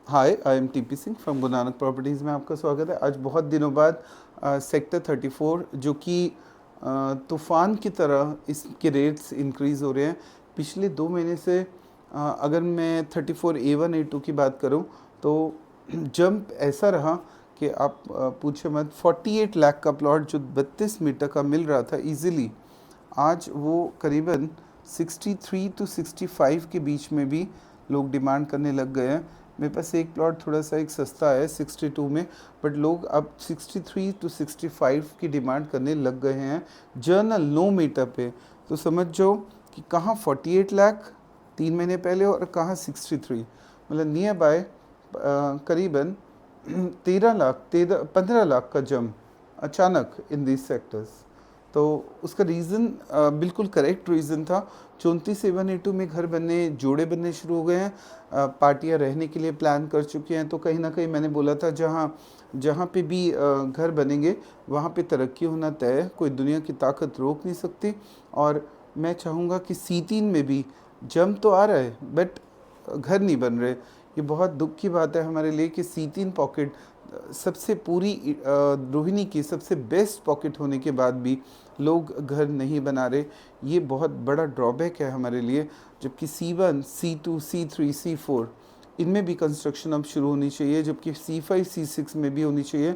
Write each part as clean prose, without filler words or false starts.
Hi, I am TP Singh from Guru Nanak properties में आपका स्वागत है। आज बहुत दिनों बाद सेक्टर 34 जो कि तूफ़ान की तरह इसके रेट्स इंक्रीज़ हो रहे हैं पिछले 2 महीने से। अगर मैं 34A1 A2 की बात करूं तो जंप ऐसा रहा कि आप पूछे मत। 48 लाख का प्लॉट जो 32 मीटर का मिल रहा था इजीली, आज वो करीबन 63 to 65 के बीच में भी लोग डिमांड करने लग गए हैं। मेरे पास एक प्लॉट थोड़ा सा एक सस्ता है 62 में, बट लोग अब 63 to 65 की डिमांड करने लग गए हैं जर्नल नो मीटर पे। तो समझ जाओ कि कहाँ 48 लाख 3 महीने पहले और कहाँ 63, मतलब नियर बाय करीबन 15 लाख का जंप अचानक इन दिस सेक्टर्स। तो उसका रीज़न बिल्कुल करेक्ट रीज़न था। 34A1 A2 में घर बनने, जोड़े बनने शुरू हो गए हैं, पार्टियां रहने के लिए प्लान कर चुकी हैं। तो कहीं ना कहीं मैंने बोला था जहाँ जहाँ पे भी घर बनेंगे वहाँ पे तरक्की होना तय है, कोई दुनिया की ताकत रोक नहीं सकती। और मैं चाहूँगा कि C3 में भी जंप तो आ रहा है बट घर नहीं बन रहे। ये बहुत दुख की बात है हमारे लिए कि C3 पॉकेट सबसे पूरी रोहिणी की सबसे बेस्ट पॉकेट होने के बाद भी लोग घर नहीं बना रहे। ये बहुत बड़ा ड्रॉबैक है हमारे लिए। जबकि C1, C2, C3, C4 इनमें भी कंस्ट्रक्शन अब शुरू होनी चाहिए, जबकि C5, C6 में भी होनी चाहिए।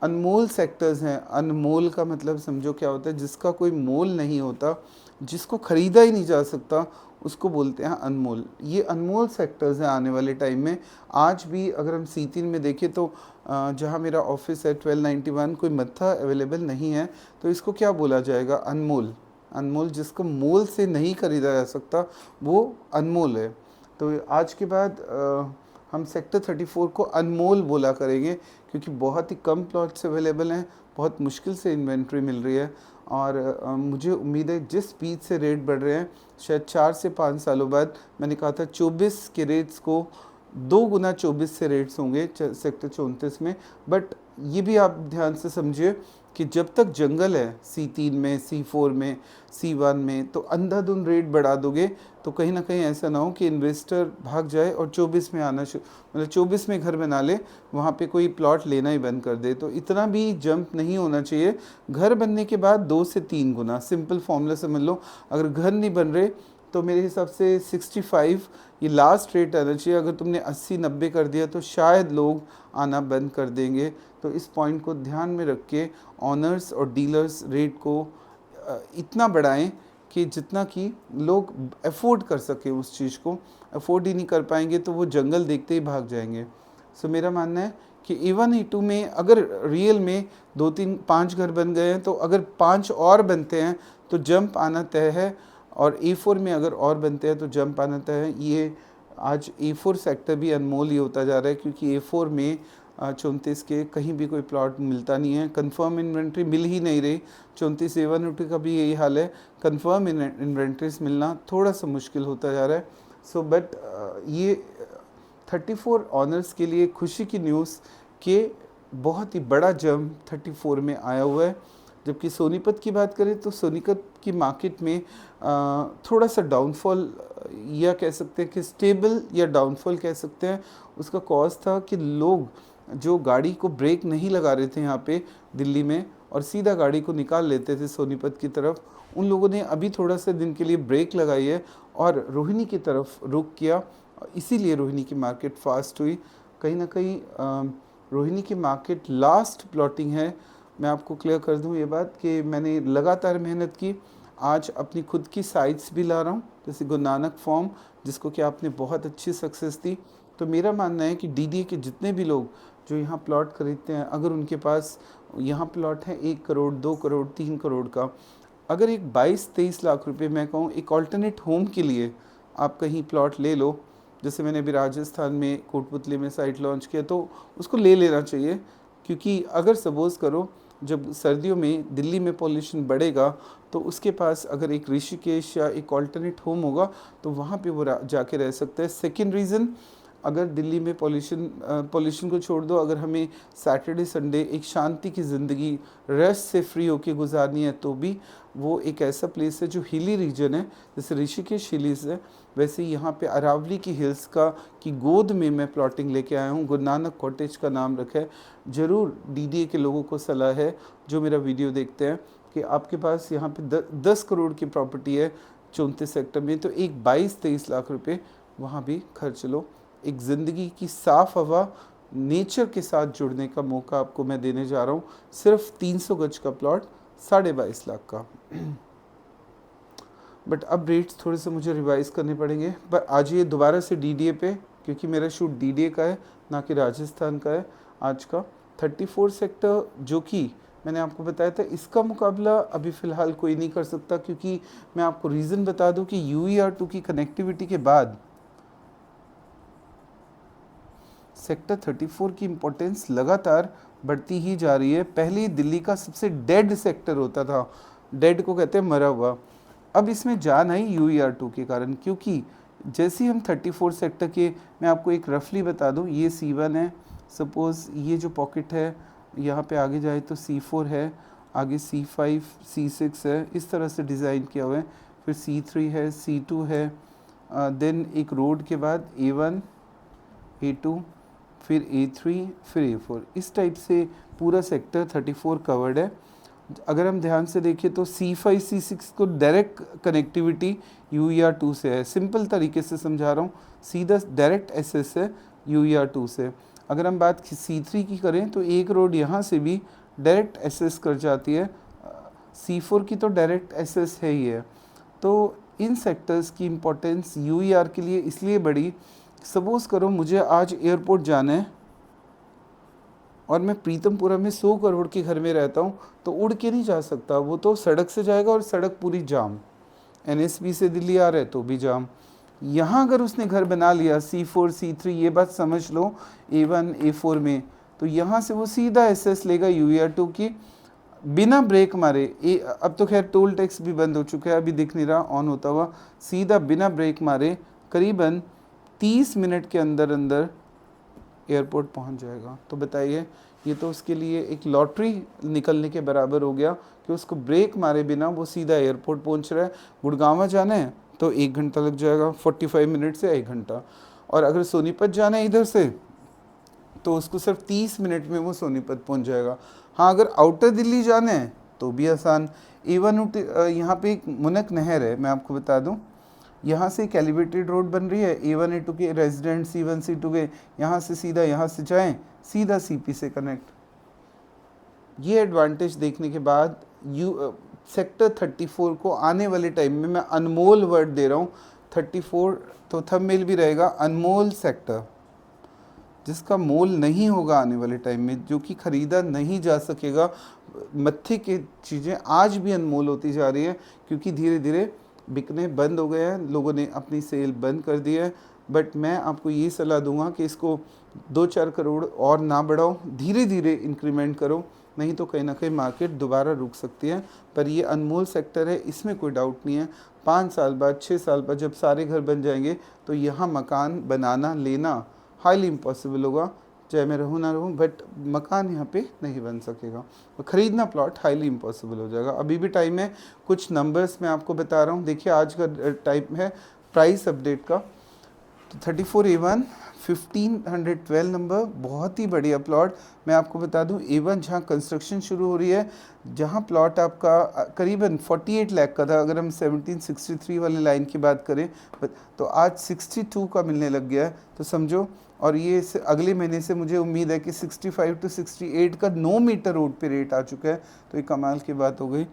अनमोल सेक्टर्स हैं। अनमोल का मतलब समझो क्या होता है, जिसका कोई मोल नहीं होता, जिसको ख़रीदा ही नहीं जा सकता, उसको बोलते हैं अनमोल। ये अनमोल सेक्टर्स हैं आने वाले टाइम में। आज भी अगर हम C3 में देखें तो जहाँ मेरा ऑफिस है 1291, कोई मत्था अवेलेबल नहीं है। तो इसको क्या बोला जाएगा? अनमोल। अनमोल जिसको मोल से नहीं ख़रीदा जा सकता वो अनमोल है। तो आज के बाद हम सेक्टर 34 को अनमोल बोला करेंगे, क्योंकि बहुत ही कम प्लॉट्स अवेलेबल हैं, बहुत मुश्किल से इन्वेंट्री मिल रही है। और मुझे उम्मीद है जिस स्पीड से रेट बढ़ रहे हैं, शायद 4 से 5 सालों बाद, मैंने कहा था 24 के रेट्स को 2 गुना 24 से रेट्स होंगे सेक्टर 34 में। बट ये भी आप ध्यान से समझिए कि जब तक जंगल है C3 में, C4 में, C1 में, तो अंधाधुंध रेट बढ़ा दोगे तो कहीं ना कहीं ऐसा ना हो कि इन्वेस्टर भाग जाए और 24 में आना मतलब 24 में घर बना ले, वहाँ पे कोई प्लॉट लेना ही बंद कर दे। तो इतना भी जंप नहीं होना चाहिए। घर बनने के बाद 2 से 3 गुना, सिंपल फॉर्मूला समझ लो। अगर घर नहीं बन रहे तो मेरे हिसाब से 65 ये लास्ट रेट आना चाहिए। अगर तुमने 80-90 कर दिया तो शायद लोग आना बंद कर देंगे। तो इस पॉइंट को ध्यान में रख के ऑनर्स और डीलर्स रेट को इतना बढ़ाएं कि जितना कि लोग अफोर्ड कर सके उस चीज़ को। अफोर्ड ही नहीं कर पाएंगे तो वो जंगल देखते ही भाग जाएंगे। सो मेरा मानना है कि A1 A2 में अगर रियल में 2-3-5 घर बन गए हैं, तो अगर 5 और बनते हैं तो जंप आना तय है। और A4 में अगर और बनते हैं तो जंप आना तय है। ये आज A4 सेक्टर भी अनमोल ही होता जा रहा है, क्योंकि A4 में 34 के कहीं भी कोई प्लॉट मिलता नहीं है। कंफर्म इन्वेंट्री मिल ही नहीं रही। 34A1 A2 का भी यही हाल है, कंफर्म इन्वेंट्रीज मिलना थोड़ा सा मुश्किल होता जा रहा है। सो बट ये 34 ऑनर्स के लिए खुशी की न्यूज़ कि बहुत ही बड़ा जंप 34 में आया हुआ है। जबकि सोनीपत की बात करें तो सोनीपत की मार्केट में थोड़ा सा डाउनफॉल, या कह सकते हैं कि स्टेबल या डाउनफॉल कह सकते हैं। उसका कॉज था कि लोग जो गाड़ी को ब्रेक नहीं लगा रहे थे यहाँ पे दिल्ली में और सीधा गाड़ी को निकाल लेते थे सोनीपत की तरफ, उन लोगों ने अभी थोड़ा सा दिन के लिए ब्रेक लगाई है और रोहिणी की तरफ रुख किया। इसीलिए रोहिणी की मार्केट फास्ट हुई। कहीं ना कहीं रोहिणी की मार्केट लास्ट प्लॉटिंग है। मैं आपको क्लियर कर दूं ये बात कि मैंने लगातार मेहनत की। आज अपनी खुद की साइट्स भी ला रहा हूँ, जैसे गुरु नानक फॉर्म, जिसको कि आपने बहुत अच्छी सक्सेस दी। तो मेरा मानना है कि DDA के जितने भी लोग जो यहाँ प्लॉट खरीदते हैं, अगर उनके पास यहाँ प्लॉट है 1 करोड़, 2 करोड़, 3 करोड़ का, अगर एक 22-23 लाख रुपए मैं कहूँ एक ऑल्टरनेट होम के लिए आप कहीं प्लॉट ले लो, जैसे मैंने अभी राजस्थान में कोटपुतली में साइट लॉन्च किया, तो उसको ले लेना चाहिए। क्योंकि अगर सपोज़ करो जब सर्दियों में दिल्ली में पॉल्यूशन बढ़ेगा तो उसके पास अगर एक ऋषिकेश या एक ऑल्टरनेट होम होगा तो वहाँ पे वो जाके रह सकता है। सेकेंड रीज़न, अगर दिल्ली में पॉल्यूशन को छोड़ दो, अगर हमें सैटरडे संडे एक शांति की ज़िंदगी रेस्ट से फ्री होके गुजारनी है तो भी वो एक ऐसा प्लेस है जो हिली रीजन है। जैसे ऋषिकेश हिलीज है, वैसे ही यहाँ पे अरावली की हिल्स का की गोद में मैं प्लॉटिंग लेके आया हूँ। गुरु नानक कॉटेज का नाम रखा है। ज़रूर डीडीए के लोगों को सलाह है जो मेरा वीडियो देखते हैं कि आपके पास यहाँ पे 10 करोड़ की प्रॉपर्टी है 34 सेक्टर में, तो एक 22-23 लाख रुपए वहाँ भी खर्च लो। एक ज़िंदगी की साफ़ हवा, नेचर के साथ जुड़ने का मौका आपको मैं देने जा रहा हूँ। सिर्फ 300 गज का प्लॉट 22.5 लाख का। बट अब रेट्स थोड़े से मुझे रिवाइज करने पड़ेंगे। पर आज ये दोबारा से डीडीए पे, क्योंकि मेरा शूट डीडीए का है ना कि राजस्थान का है आज का। 34 सेक्टर जो कि मैंने आपको बताया था, इसका मुकाबला अभी फ़िलहाल कोई नहीं कर सकता, क्योंकि मैं आपको रीज़न बता दूं कि UER2 की कनेक्टिविटी के बाद सेक्टर 34 की इम्पोर्टेंस लगातार बढ़ती ही जा रही है। पहले दिल्ली का सबसे डेड सेक्टर होता था, डेड को कहते हैं मरा हुआ। अब इसमें जान आई UER2 के कारण, क्योंकि जैसे ही हम 34 सेक्टर के, मैं आपको एक रफली बता दूं, ये C1 है, सपोज़ ये जो पॉकेट है यहाँ पे आगे जाए तो C4 है, आगे C5 C6 है, इस तरह से डिज़ाइन किया हुआ है। फिर C3 है, C2 है, देन एक रोड के बाद A1 A2 फिर A3 फिर A4, इस टाइप से पूरा सेक्टर 34 कवर्ड है। अगर हम ध्यान से देखें तो C5 C6 को डायरेक्ट कनेक्टिविटी UER2 से है। सिंपल तरीके से समझा रहा हूँ, सीधा डायरेक्ट एसेस है UER2 से। अगर हम बात C3 की करें तो एक रोड यहाँ से भी डायरेक्ट एसेस कर जाती है, C4 की तो डायरेक्ट एसेस है ही है। तो इन सेक्टर्स की इम्पोर्टेंस UER के लिए इसलिए बढ़ी। सपोज़ करो मुझे आज एयरपोर्ट जाना है और मैं प्रीतमपुरा में 100 करोड़ के घर में रहता हूँ, तो उड़ के नहीं जा सकता, वो तो सड़क से जाएगा और सड़क पूरी जाम। NSB से दिल्ली आ रहा है तो भी जाम। यहाँ अगर उसने घर बना लिया C4 C3, ये बात समझ लो, A1 A4 में, तो यहाँ से वो सीधा एसेस लेगा UER2 की बिना ब्रेक मारे। अब तो खैर टोल टैक्स भी बंद हो चुका है, अभी दिख नहीं रहा ऑन होता हुआ, सीधा बिना ब्रेक मारे करीबन 30 मिनट के अंदर अंदर एयरपोर्ट पहुंच जाएगा। तो बताइए, ये तो उसके लिए एक लॉटरी निकलने के बराबर हो गया कि उसको ब्रेक मारे बिना वो सीधा एयरपोर्ट पहुंच रहा है। गुड़गांव जाना है तो 1 घंटा लग जाएगा, 45 मिनट से 1 घंटा। और अगर सोनीपत जाना है इधर से तो उसको सिर्फ 30 मिनट में वो सोनीपत पहुंच जाएगा। हाँ, अगर आउटर दिल्ली जाना है तो भी आसान। A1 यहाँ पे एक मुनक नहर है, मैं आपको बता दूँ, यहाँ से एक एलिवेटेड रोड बन रही है। A1 A2 के रेजिडेंट C1 C2 के यहाँ से सीधा यहाँ से जाएं, सीधा CP से कनेक्ट। ये एडवांटेज देखने के बाद सेक्टर 34 को आने वाले टाइम में मैं अनमोल वर्ड दे रहा हूँ। 34 तो थंबनेल भी रहेगा, अनमोल सेक्टर, जिसका मोल नहीं होगा आने वाले टाइम में, जो कि ख़रीदा नहीं जा सकेगा। मत्थे की चीज़ें आज भी अनमोल होती जा रही है, क्योंकि धीरे धीरे बिकने बंद हो गए हैं, लोगों ने अपनी सेल बंद कर दी है। बट मैं आपको ये सलाह दूंगा कि इसको 2-4 करोड़ और ना बढ़ाओ, धीरे धीरे इंक्रीमेंट करो, नहीं तो कहीं ना कहीं मार्केट दोबारा रुक सकती है। पर ये अनमोल सेक्टर है, इसमें कोई डाउट नहीं है। 5 साल बाद 6 साल बाद जब सारे घर बन जाएंगे तो यहाँ मकान बनाना लेना हाईली इम्पॉसिबल होगा, चाहे मैं रहूँ ना रहूँ, बट मकान यहाँ पे नहीं बन सकेगा। तो ख़रीदना प्लॉट हाईली इम्पॉसिबल हो जाएगा। अभी भी टाइम है, कुछ नंबर्स मैं आपको बता रहा हूँ। देखिए आज का टाइम है प्राइस अपडेट का। तो 34 A1 1512 नंबर, बहुत ही बढ़िया प्लॉट। मैं आपको बता दूं A1 जहां कंस्ट्रक्शन शुरू हो रही है, जहां प्लॉट आपका करीबन 48 लाख का था, अगर हम 1763 वाली लाइन की बात करें, तो आज 62 का मिलने लग गया है। तो समझो, और ये अगले महीने से मुझे उम्मीद है कि 65 to 68 का 9 मीटर रोड पे रेट आ चुका है। तो ये कमाल की बात हो गई।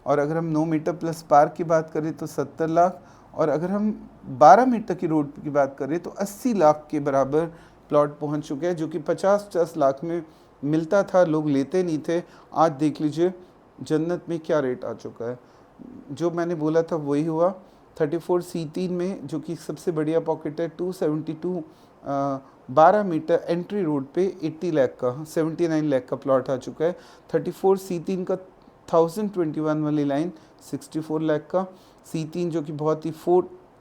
और अगर हम 9 मीटर प्लस पार्क की बात करें तो 70 लाख, और अगर हम 12 मीटर की रोड की बात करें तो 80 लाख के बराबर प्लॉट पहुंच चुके हैं, जो कि 50-50 लाख में मिलता था, लोग लेते नहीं थे। आज देख लीजिए जन्नत में क्या रेट आ चुका है। जो मैंने बोला था वही हुआ। 34 C3 में, जो कि सबसे बढ़िया पॉकेट है, 272 12 मीटर एंट्री रोड पे 80 लाख का 79 लाख का प्लॉट आ चुका है। 34 C3 का 1021 वाली लाइन 64 लाख का। C3 जो कि बहुत ही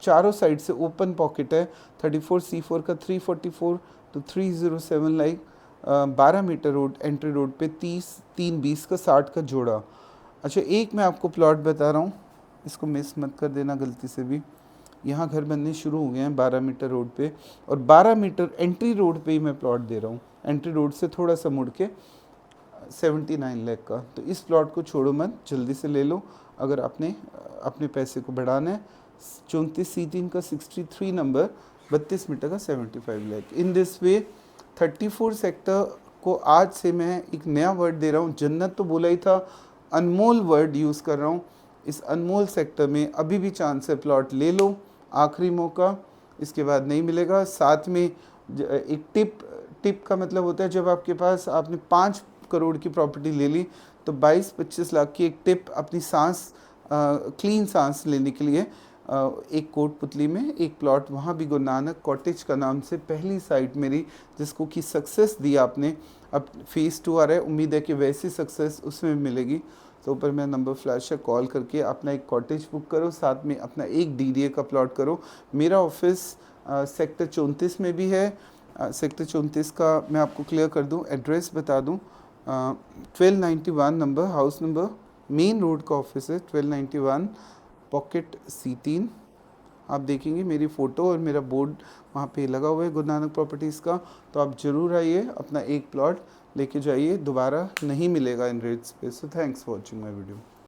चारों साइड से ओपन पॉकेट है। 34C4 का 344 to 307 like 12 metre road, entry road पे 320 का 60 का जोड़ा। अच्छा, एक मैं आपको प्लॉट बता रहा हूँ, इसको मिस मत कर देना गलती से भी। यहाँ घर बनने शुरू हो गए हैं 12 मीटर रोड पे, और 12 मीटर एंट्री रोड पे ही मैं प्लॉट दे रहा हूँ। एंट्री रोड से थोड़ा सा मुड़ के 79 लाख का। तो इस प्लॉट को छोड़ो मत, जल्दी से ले लो अगर आपने अपने पैसे को बढ़ाना है। 34C3 का 63 नंबर, 32 मीटर का 75 lakh. In this way 34 sector को आज से मैं एक नया वर्ड दे रहा हूँ। जन्नत तो बोला ही था, अनमोल वर्ड यूज़ कर रहा हूँ। इस अनमोल सेक्टर में अभी भी चांस है, प्लॉट ले लो, आखिरी मौका, इसके बाद नहीं मिलेगा। साथ में एक टिप का मतलब होता है, जब आपके पास आपने 5 करोड़ की प्रॉपर्टी ले ली तो 22-25 लाख की एक टिप अपनी सांस क्लीन सांस लेने के लिए एक कोटपुतली में एक प्लॉट, वहाँ भी गुरु नानक कॉटेज का नाम से पहली साइट मेरी, जिसको कि सक्सेस दी आपने। अब फेज़ 2 आ रहा है, उम्मीद है कि वैसी सक्सेस उसमें मिलेगी। तो ऊपर मैं नंबर फ्लैश है, कॉल करके अपना एक कॉटेज बुक करो, साथ में अपना एक DDA का प्लॉट करो। मेरा ऑफिस सेक्टर 34 में भी है। सेक्टर 34 का मैं आपको क्लियर कर दूं, एड्रेस बता दूं। 1291 number, house number, main road का ऑफिस है, 1291 पॉकेट C3। आप देखेंगे मेरी फ़ोटो और मेरा बोर्ड वहाँ पे लगा हुआ है गुरु नानक प्रॉपर्टीज़ का। तो आप ज़रूर आइए, अपना एक प्लॉट लेके जाइए, दोबारा नहीं मिलेगा इन रेट्स पे। So thanks for watching my video.